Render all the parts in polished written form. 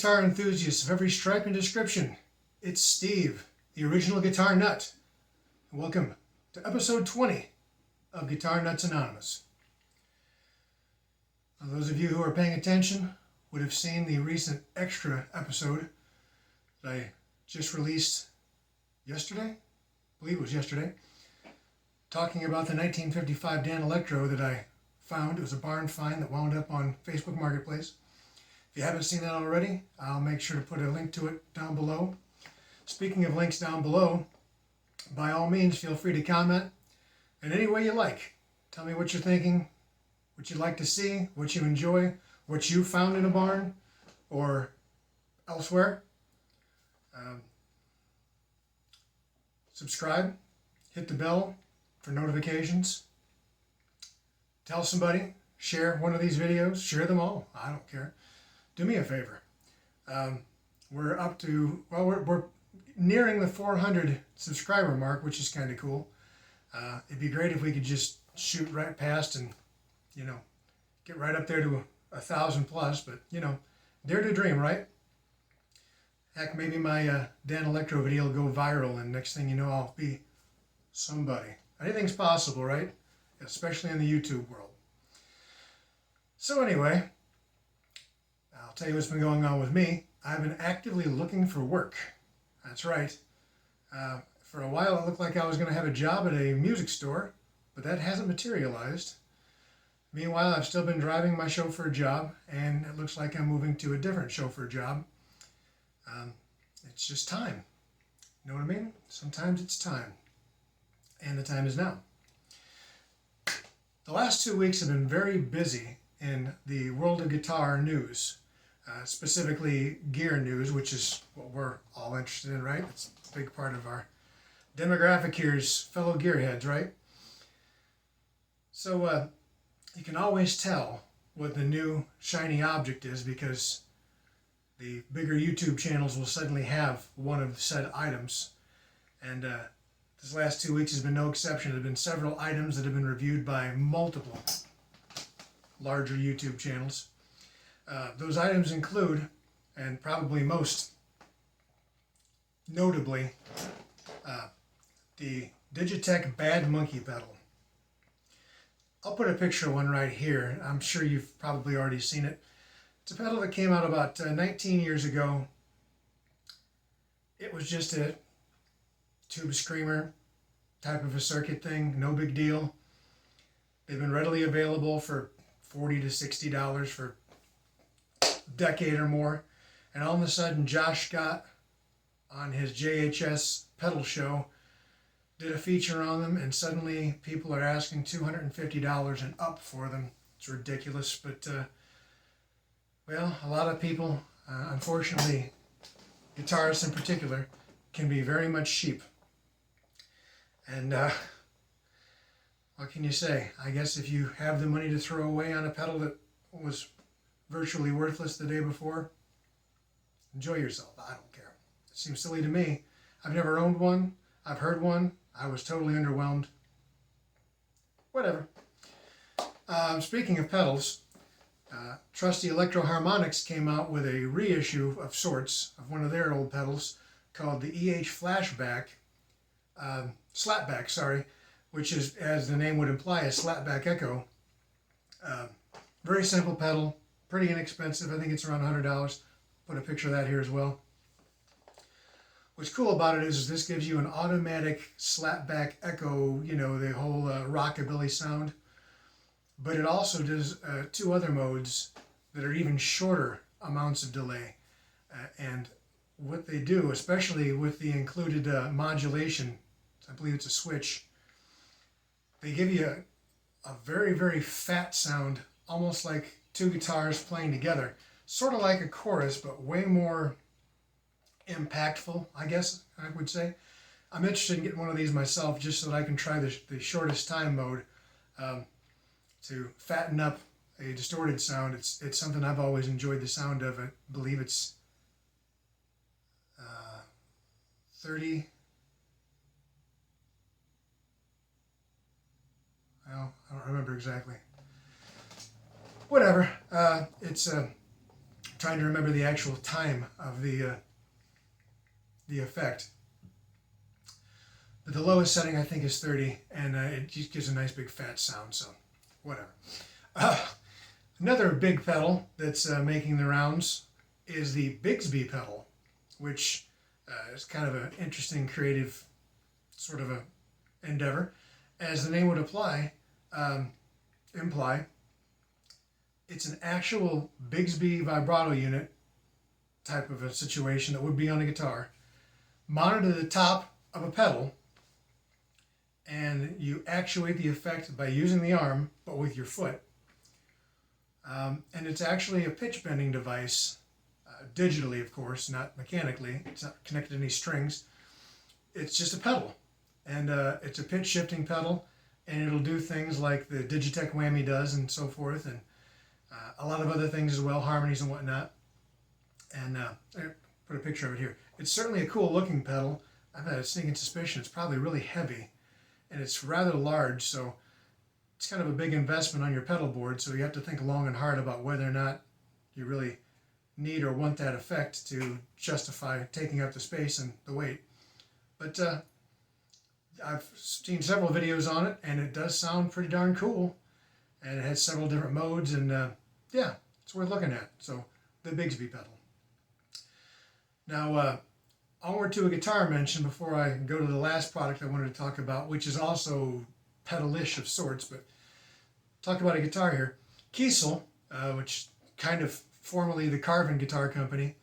guitar enthusiasts of every stripe and description. It's Steve, the original guitar nut. Welcome to episode 20 of Guitar Nuts Anonymous. Now, those of you who are paying attention would have seen the recent extra episode that I just released yesterday, I believe it was yesterday, talking about the 1955 Dan Electro that I found. It was a barn find that wound up on Facebook Marketplace. If you haven't seen that already, I'll make sure to put a link to it down below. Speaking of links down below, by all means, feel free to comment in any way you like. Tell me what you're thinking, what you'd like to see, what you enjoy, what you found in a barn or elsewhere. Subscribe, hit the bell for notifications. Tell somebody, share one of these videos, share them all. I don't care. Do me a favor. We're up to, well, we're nearing the 400 subscriber mark, which is kind of cool. It'd be great if we could just shoot right past and, get right up there to 1,000 plus, but, dare to dream, right? Heck, maybe my Dan Electro video will go viral, and next thing you know, I'll be somebody. Anything's possible, right? Especially in the YouTube world. So anyway, I'll tell you what's been going on with me. I've been actively looking for work. That's right. For a while, it looked like I was going to have a job at a music store, but that hasn't materialized. Meanwhile, I've still been driving my chauffeur job, and it looks like I'm moving to a different chauffeur job. It's just time. You know what I mean? Sometimes it's time. And the time is now. The last 2 weeks have been very busy in the world of guitar news, specifically gear news, which is what we're all interested in, right? It's a big part of our demographic here is fellow gearheads, right? So you can always tell what the new shiny object is because the bigger YouTube channels will suddenly have one of said items. And this last 2 weeks has been no exception. There have been several items that have been reviewed by multiple larger YouTube channels. Those items include, and probably most notably, the Digitech Bad Monkey pedal. I'll put a picture of one right here. I'm sure you've probably already seen it. It's a pedal that came out about 19 years ago. It was just a tube screamer type of a circuit thing, no big deal. They've been readily available for $40 to $60 for a decade or more. And all of a sudden, Josh Scott on his JHS pedal show did a feature on them, and suddenly people are asking $250 and up for them. It's ridiculous, but well, a lot of people, unfortunately, guitarists in particular, can be very much cheap. And what can you say? I guess if you have the money to throw away on a pedal that was virtually worthless the day before, enjoy yourself. I don't care. It seems silly to me. I've never owned one. I've heard one. I was totally underwhelmed. Whatever. Speaking of pedals, Trusty Electro Harmonics came out with a reissue of sorts of one of their old pedals called the EH Slapback, which is, as the name would imply, a slapback echo. Very simple pedal, pretty inexpensive. I think it's around $100. Put a picture of that here as well. What's cool about it is this gives you an automatic slapback echo, the whole rockabilly sound. But it also does two other modes that are even shorter amounts of delay. And what they do, especially with the included modulation, I believe it's a switch, they give you a very, very fat sound, almost like two guitars playing together. Sort of like a chorus, but way more impactful, I guess I would say. I'm interested in getting one of these myself just so that I can try the shortest time mode to fatten up a distorted sound. It's something I've always enjoyed the sound of. I believe it's 30. Well, I don't remember exactly. Whatever. It's trying to remember the actual time of the effect. But the lowest setting I think is 30, and it just gives a nice big fat sound, so whatever. Another big pedal that's making the rounds is the Bigsby pedal, which is kind of an interesting creative sort of a endeavor. As the name would imply, it's an actual Bigsby vibrato unit type of a situation that would be on a guitar, mounted to the top of a pedal, and you actuate the effect by using the arm, but with your foot. And it's actually a pitch bending device, digitally of course, not mechanically. It's not connected to any strings. It's just a pedal, and it's a pitch shifting pedal, and it'll do things like the Digitech whammy does and so forth, and a lot of other things as well, harmonies and whatnot. And I put a picture of it here. It's certainly a cool looking pedal. I've had a sneaking suspicion it's probably really heavy, and it's rather large, so it's kind of a big investment on your pedal board, so you have to think long and hard about whether or not you really need or want that effect to justify taking up the space and the weight. But I've seen several videos on it, and it does sound pretty darn cool, and it has several different modes, and yeah, it's worth looking at. So the Bigsby pedal. Now onward to a guitar mention before I go to the last product I wanted to talk about, which is also pedal-ish of sorts, but talk about a guitar here. Keisel, which kind of formerly the Carvin Guitar Company,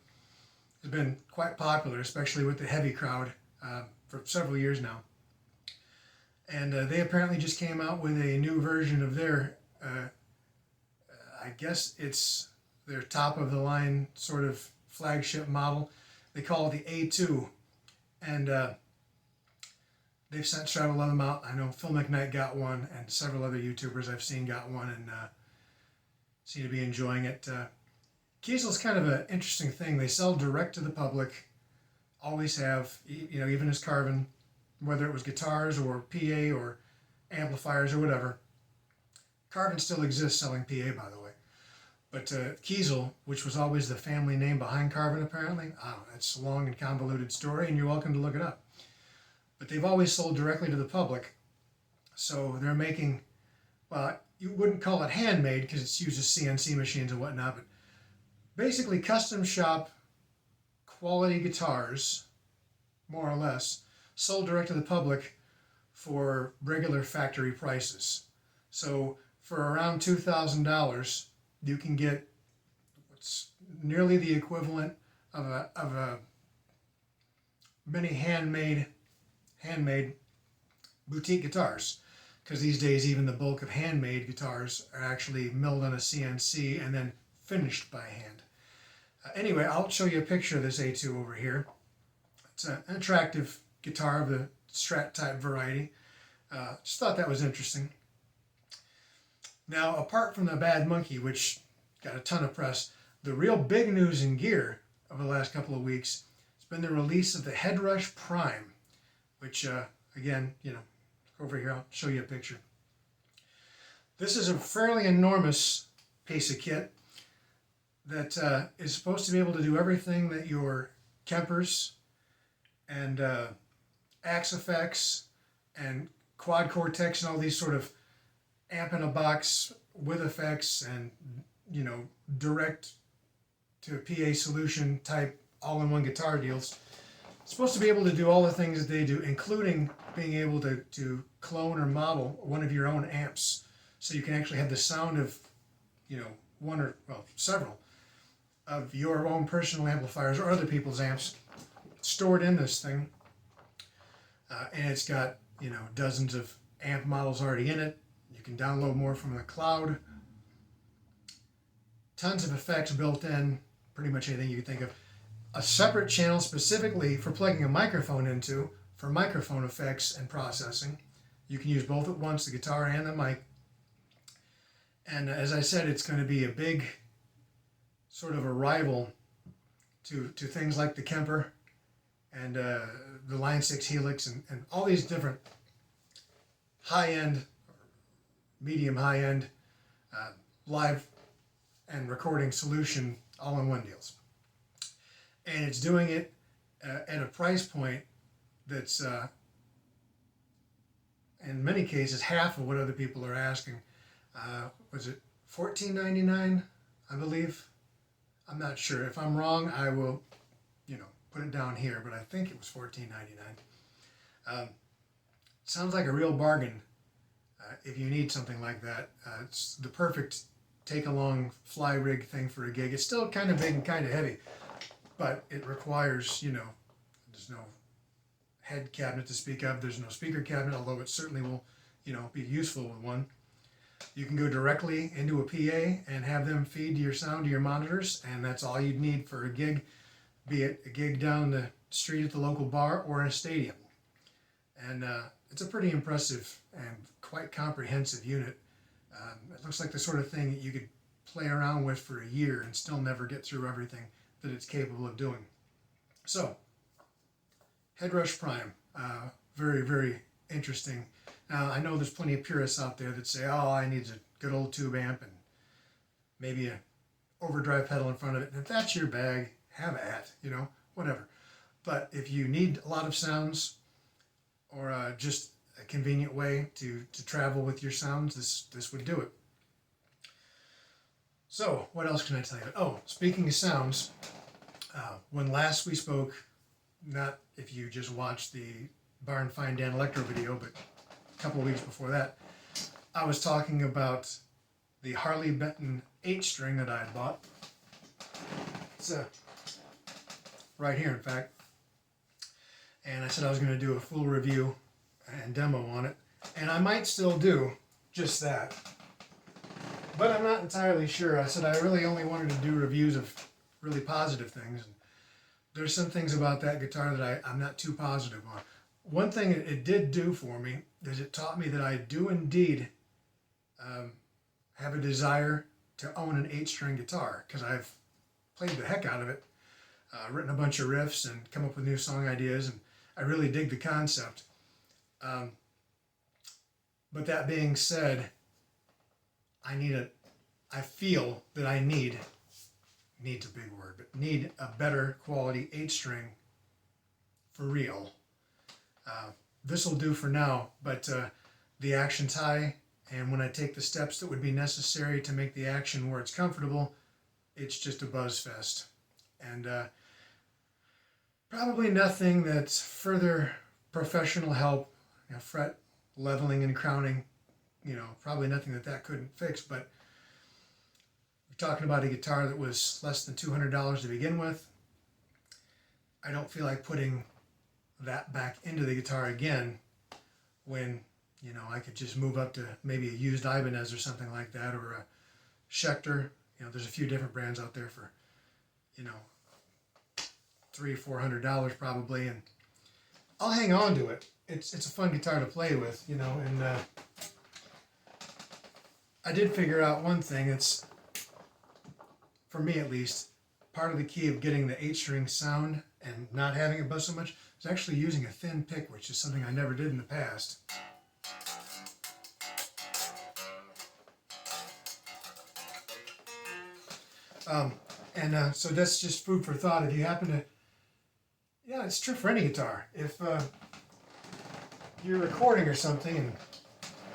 has been quite popular, especially with the heavy crowd, for several years now. And they apparently just came out with a new version of their, I guess it's their top-of-the-line sort of flagship model. They call it the A2, and they've sent several of them out. I know Phil McKnight got one, and several other YouTubers I've seen got one, and seem to be enjoying it. Keisel's kind of an interesting thing. They sell direct to the public, always have, you know, even as Carvin, whether it was guitars or PA or amplifiers or whatever. Carvin still exists selling PA, by the way. But Keisel, which was always the family name behind Carvin apparently, I don't know, it's a long and convoluted story, and you're welcome to look it up. But they've always sold directly to the public. So they're making, well, you wouldn't call it handmade because it uses CNC machines and whatnot, but basically custom shop quality guitars, more or less, sold direct to the public for regular factory prices. So for around $2,000, you can get what's nearly the equivalent of a many handmade boutique guitars, because these days even the bulk of handmade guitars are actually milled on a CNC and then finished by hand. Anyway, I'll show you a picture of this A2 over here. It's an attractive guitar of the Strat type variety. Just thought that was interesting. Now, apart from the Bad Monkey, which got a ton of press, the real big news in gear over the last couple of weeks has been the release of the Headrush Prime, which, again, you know, over here, I'll show you a picture. This is a fairly enormous piece of kit that is supposed to be able to do everything that your Kempers and Axe effects and Quad Cortex and all these sort of amp in a box with effects and, you know, direct to PA solution type all-in-one guitar deals. It's supposed to be able to do all the things that they do, including being able to clone or model one of your own amps, so you can actually have the sound of, you know, one or, well, several of your own personal amplifiers or other people's amps stored in this thing. And it's got, you know, dozens of amp models already in it. You can download more from the cloud. Tons of effects built in, pretty much anything you can think of. A separate channel specifically for plugging a microphone into for microphone effects and processing. You can use both at once, the guitar and the mic. And as I said, it's going to be a big sort of a rival to things like the Kemper and the Line 6 Helix and all these different high-end, medium high-end live and recording solution all-in-one deals. And it's doing it at a price point that's, in many cases, half of what other people are asking. Was it $14.99, I believe? I'm not sure. If I'm wrong, I will, put it down here, but I think it was $14.99. Sounds like a real bargain if you need something like that. It's the perfect take-along fly rig thing for a gig. It's still kind of big and kind of heavy, but it requires, there's no head cabinet to speak of. There's no speaker cabinet, although it certainly will, be useful with one. You can go directly into a PA and have them feed your sound to your monitors, and that's all you'd need for a gig, be it a gig down the street at the local bar or in a stadium. And it's a pretty impressive and quite comprehensive unit. It looks like the sort of thing that you could play around with for a year and still never get through everything that it's capable of doing. So, Headrush Prime, very, very interesting. Now, I know there's plenty of purists out there that say, oh, I need a good old tube amp and maybe an overdrive pedal in front of it. And if that's your bag, have at, whatever. But if you need a lot of sounds or just a convenient way to travel with your sounds, this would do it. So, what else can I tell you? Oh, speaking of sounds, when last we spoke, not if you just watched the Bar and Find Dan Electro video, but a couple of weeks before that, I was talking about the Harley Benton 8-string that I had bought. It's right here, in fact. And I said I was going to do a full review and demo on it. And I might still do just that. But I'm not entirely sure. I said I really only wanted to do reviews of really positive things. And there's some things about that guitar that I'm not too positive on. One thing it did do for me is it taught me that I do indeed have a desire to own an 8-string guitar, because I've played the heck out of it, written a bunch of riffs and come up with new song ideas, and I really dig the concept. But that being said, I feel that I need's a big word, but need a better quality 8-string for real. This will do for now, but the action's high, and when I take the steps that would be necessary to make the action where it's comfortable, it's just a buzz fest. And probably nothing that's further professional help, fret leveling and crowning, probably nothing that couldn't fix. But we're talking about a guitar that was less than $200 to begin with. I don't feel like putting that back into the guitar again when, I could just move up to maybe a used Ibanez or something like that, or a Schecter. There's a few different brands out there for, $300-400 probably, and I'll hang on to it. It's a fun guitar to play with, and I did figure out one thing. It's, for me at least, part of the key of getting the 8-string sound and not having it buzz so much is actually using a thin pick, which is something I never did in the past. So that's just food for thought. If you happen to, it's true for any guitar. If you're recording or something and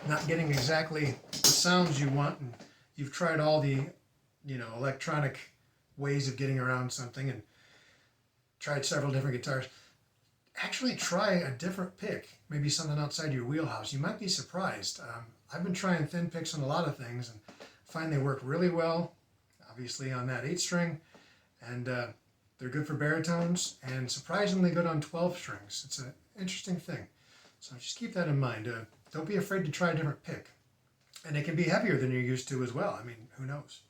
not getting exactly the sounds you want, and you've tried all the, electronic ways of getting around something and tried several different guitars, actually try a different pick, maybe something outside your wheelhouse. You might be surprised. I've been trying thin picks on a lot of things and find they work really well, obviously on that 8-string, and they're good for baritones and surprisingly good on 12 strings. It's an interesting thing. So just keep that in mind. Don't be afraid to try a different pick. And it can be heavier than you're used to as well. I mean, who knows?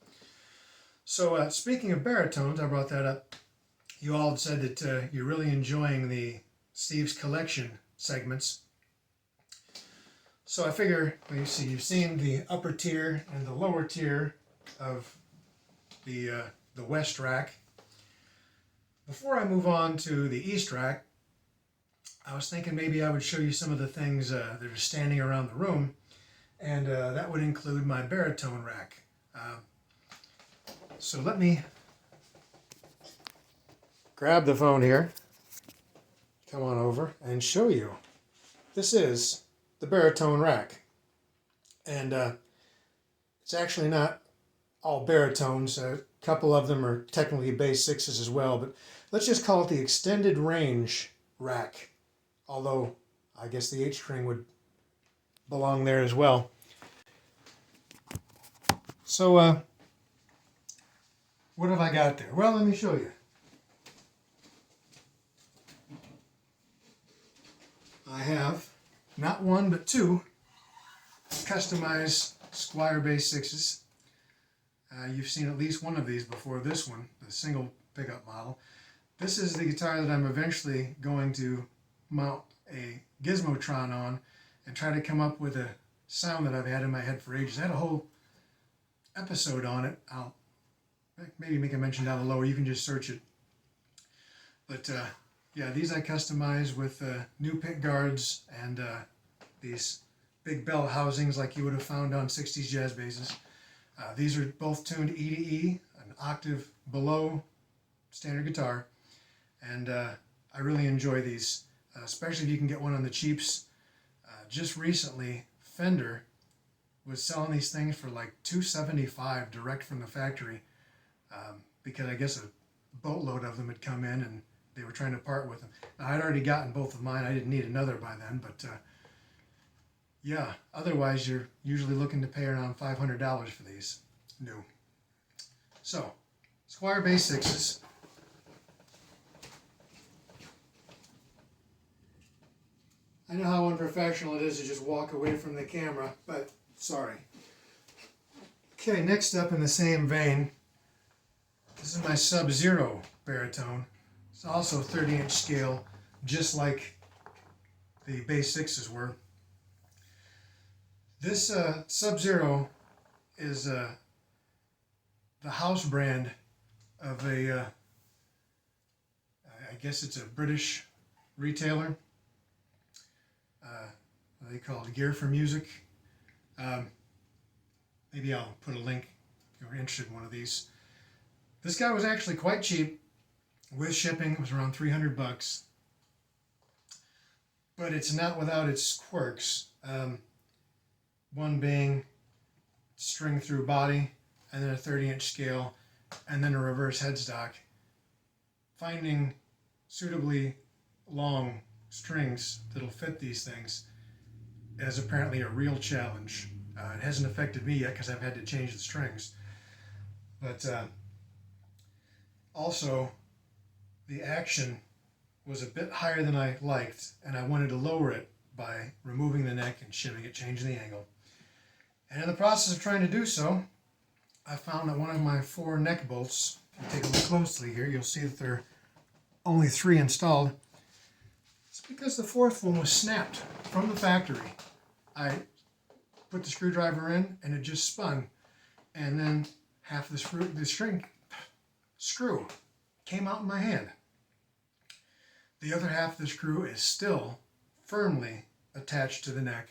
So speaking of baritones, I brought that up. You all had said that you're really enjoying the Steve's Collection segments. So I figure, you see, you've seen the upper tier and the lower tier of the West rack. Before I move on to the East rack, I was thinking maybe I would show you some of the things that are standing around the room, and that would include my baritone rack. So let me grab the phone here, come on over, and show you. This is the baritone rack. And it's actually not all baritones. A couple of them are technically bass sixes as well, but let's just call it the extended range rack. Although I guess the H string would belong there as well. So what have I got there? Well, let me show you. I have not one but two customized Squier bass sixes. You've seen at least one of these before. This one, the single pickup model. This is the guitar that I'm eventually going to mount a Gizmotron on and try to come up with a sound that I've had in my head for ages. I had a whole episode on it. I'll maybe make a mention down below, or you can just search it. But yeah, these I customize with new pick guards and these big bell housings like you would have found on 60s jazz basses. These are both tuned E to E, an octave below standard guitar, and I really enjoy these, especially if you can get one on the cheaps. Just recently, Fender was selling these things for like $275 direct from the factory, because I guess a boatload of them had come in and they were trying to part with them. Now, I'd already gotten both of mine. I didn't need another by then, but yeah, otherwise you're usually looking to pay around $500 for these new. So, Squier bass sixes. I know how unprofessional it is to just walk away from the camera, but sorry. Okay, next up in the same vein, this is my Sub-Zero baritone. It's also 30-inch scale, just like the bass sixes were. This Sub-Zero is the house brand of a, I guess it's a British retailer. They call it Gear for Music. Maybe I'll put a link if you're interested in one of these. This guy was actually quite cheap. With shipping, it was around $300. But it's not without its quirks. One being string through body, and then a 30-inch scale, and then a reverse headstock. Finding suitably long strings that'll fit these things is apparently a real challenge. It hasn't affected me yet because I've had to change the strings. But also, the action was a bit higher than I liked, and I wanted to lower it by removing the neck and shimming it, changing the angle. And in the process of trying to do so, I found that one of my 4 neck bolts, if you take a look closely here, you'll see that there are only 3 installed. It's because the 4th one was snapped from the factory. I put the screwdriver in and it just spun, and then half the string screw came out in my hand. The other half of the screw is still firmly attached to the neck,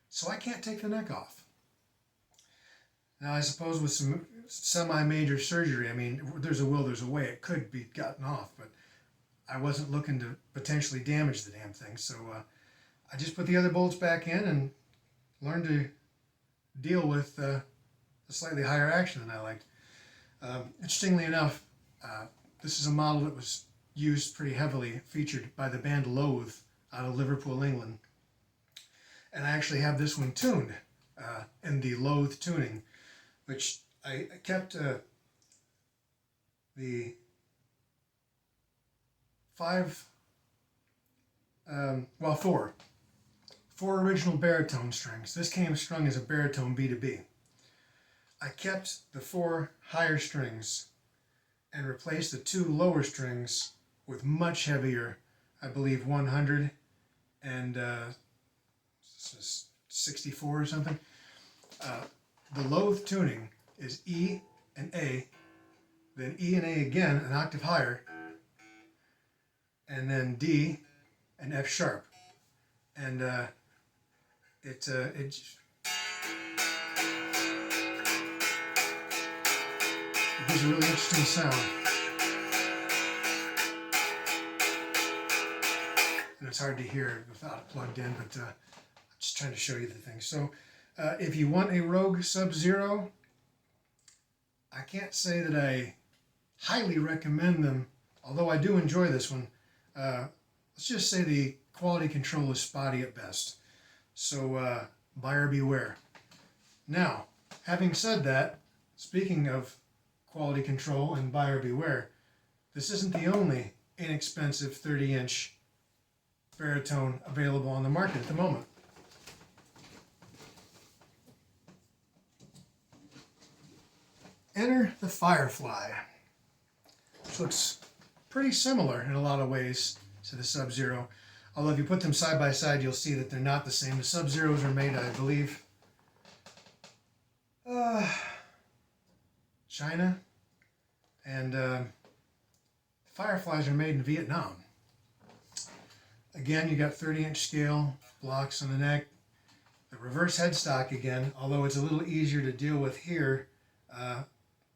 so I can't take the neck off. Now, I suppose with some semi-major surgery, I mean, there's a will, there's a way. It could be gotten off, but I wasn't looking to potentially damage the damn thing, so I just put the other bolts back in and learned to deal with a slightly higher action than I liked. Interestingly enough, this is a model that was used pretty heavily, featured by the band Loathe out of Liverpool, England. And I actually have this one tuned in the Loathe tuning, which I kept the 4 original baritone strings. This came strung as a baritone B to B. I kept the 4 higher strings and replaced the 2 lower strings with much heavier, I believe 100 and 64 or something. The Loathe tuning is E and A, then E and A again, an octave higher, and then D and F sharp. And it gives a really interesting sound. and it's hard to hear it without it plugged in, but I'm just trying to show you the thing. So if you want a Rogue Sub-Zero, I can't say that I highly recommend them, although I do enjoy this one. Let's just say the quality control is spotty at best. So buyer beware. Now, having said that, speaking of quality control and buyer beware, this isn't the only inexpensive 30-inch baritone available on the market at the moment. Enter the Firefly, which looks pretty similar in a lot of ways to the Sub-Zero. Although if you put them side by side, you'll see that they're not the same. The Sub-Zeros are made, I believe, China, and Fireflies are made in Vietnam. Again, you got 30-inch scale blocks on the neck. The reverse headstock again, although it's a little easier to deal with here,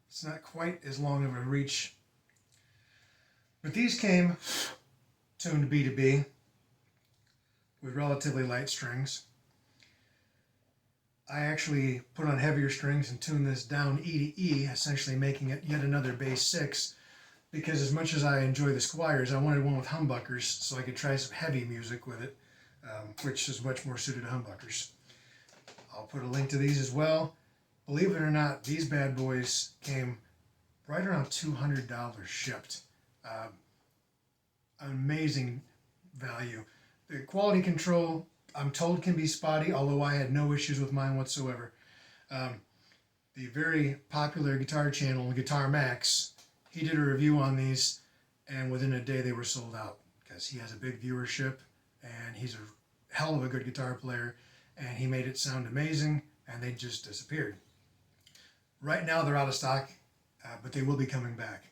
it's not quite as long of a reach. But these came tuned B to B with relatively light strings. I actually put on heavier strings and tuned this down E to E, essentially making it yet another bass 6, because as much as I enjoy the Squires, I wanted one with humbuckers so I could try some heavy music with it, which is much more suited to humbuckers. I'll put a link to these as well. Believe it or not, these bad boys came right around $200 shipped. Amazing value. The quality control, I'm told, can be spotty, although I had no issues with mine whatsoever. The very popular guitar channel, Guitar Max, he did a review on these, and within a day they were sold out because he has a big viewership and he's a hell of a good guitar player, and he made it sound amazing, and they just disappeared. Right now they're out of stock, but they will be coming back.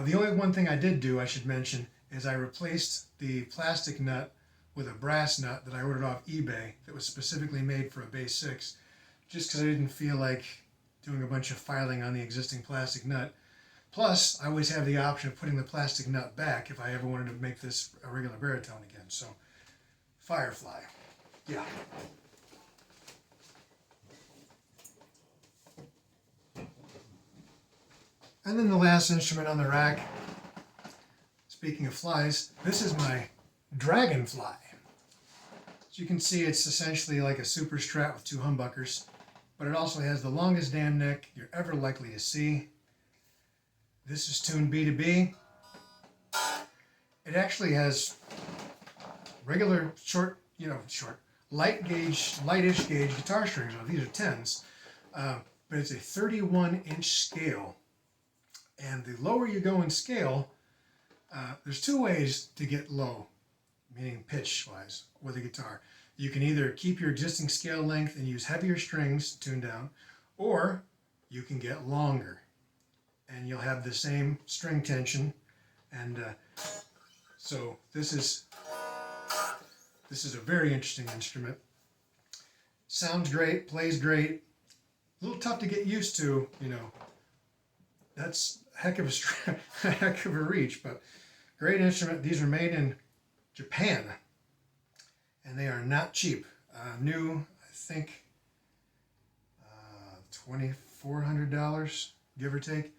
The only one thing I did do, I should mention, is I replaced the plastic nut with a brass nut that I ordered off eBay that was specifically made for a bass 6, just because I didn't feel like doing a bunch of filing on the existing plastic nut. Plus, I always have the option of putting the plastic nut back if I ever wanted to make this a regular baritone again. So, Firefly. Yeah. And then the last instrument on the rack, speaking of flies, this is my Dragonfly. As you can see, it's essentially like a super strat with 2 humbuckers, but it also has the longest damn neck you're ever likely to see. This is tuned B to B. It actually has regular lightish gauge guitar strings. Well, these are 10s, but it's a 31-inch scale. And the lower you go in scale, there's 2 ways to get low, meaning pitch-wise, with a guitar. You can either keep your existing scale length and use heavier strings to tune down, or you can get longer, and you'll have the same string tension. And so this is a very interesting instrument. Sounds great, plays great. A little tough to get used to, That's a heck of a reach, but great instrument. These are made in Japan, and they are not cheap. New, I think, $2,400, give or take.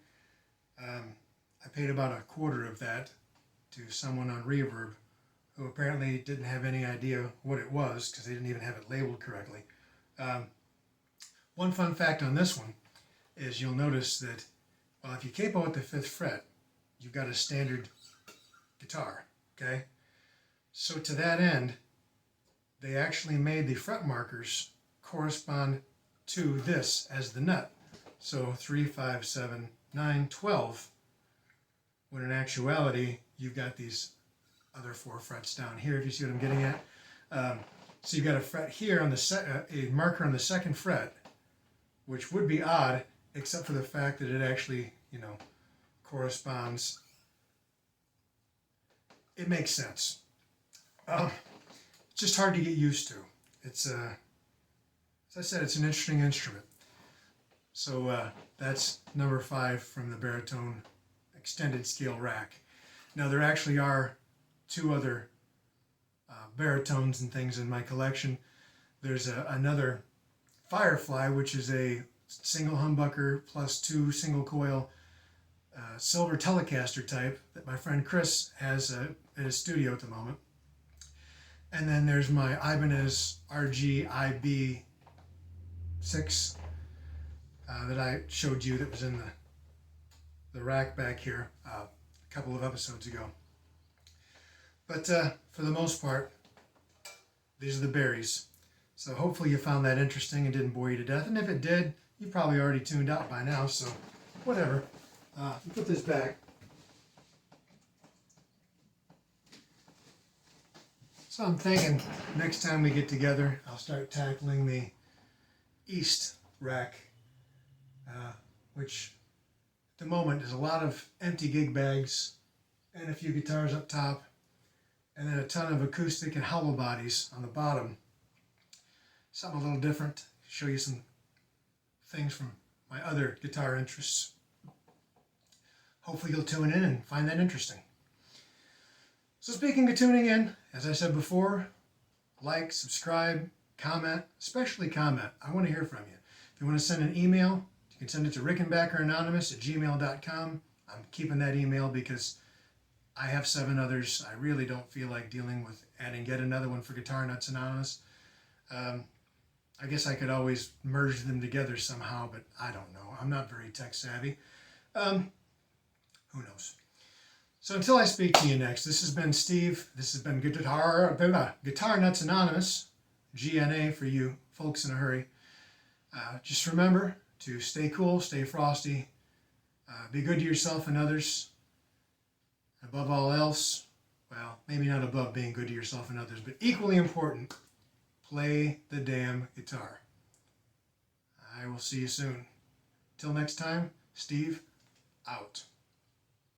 I paid about a quarter of that to someone on Reverb who apparently didn't have any idea what it was because they didn't even have it labeled correctly. One fun fact on this one is you'll notice that, well, if you capo at the 5th fret, you've got a standard guitar, okay? So to that end, they actually made the fret markers correspond to this as the nut. So 3, 5, 7, 9, 12, when in actuality, you've got these other 4 frets down here, if you see what I'm getting at. So you've got a fret here on the a marker on the 2nd fret, which would be odd, except for the fact that it actually, corresponds. It makes sense. It's just hard to get used to. It's, as I said, it's an interesting instrument. So that's number 5 from the baritone extended scale rack. Now there actually are 2 other baritones and things in my collection. There's another Firefly, which is a single humbucker plus 2 single coil silver Telecaster type that my friend Chris has at his studio at the moment. And then there's my Ibanez RG IB6 that I showed you that was in the rack back here a couple of episodes ago. But for the most part, these are the Baris. So hopefully you found that interesting and didn't bore you to death. And if it did, you probably already tuned out by now, so whatever. Put this back. So I'm thinking next time we get together, I'll start tackling the East rack, which at the moment is a lot of empty gig bags and a few guitars up top, and then a ton of acoustic and hollow bodies on the bottom. Something a little different, show you some things from my other guitar interests. Hopefully you'll tune in and find that interesting. So speaking of tuning in, as I said before, like, subscribe, comment, especially comment. I want to hear from you. If you want to send an email, you can send it to rickenbackeranonymous@gmail.com. I'm keeping that email because I have 7 others. I really don't feel like dealing with adding yet another one for Guitar Nuts Anonymous. I guess I could always merge them together somehow, but I don't know. I'm not very tech savvy. Who knows? So until I speak to you next, this has been Steve. This has been Guitar Nuts Anonymous, GNA for you folks in a hurry. Just remember to stay cool, stay frosty, be good to yourself and others. Above all else, well, maybe not above being good to yourself and others, but equally important, play the damn guitar. I will see you soon. Till next time, Steve, out.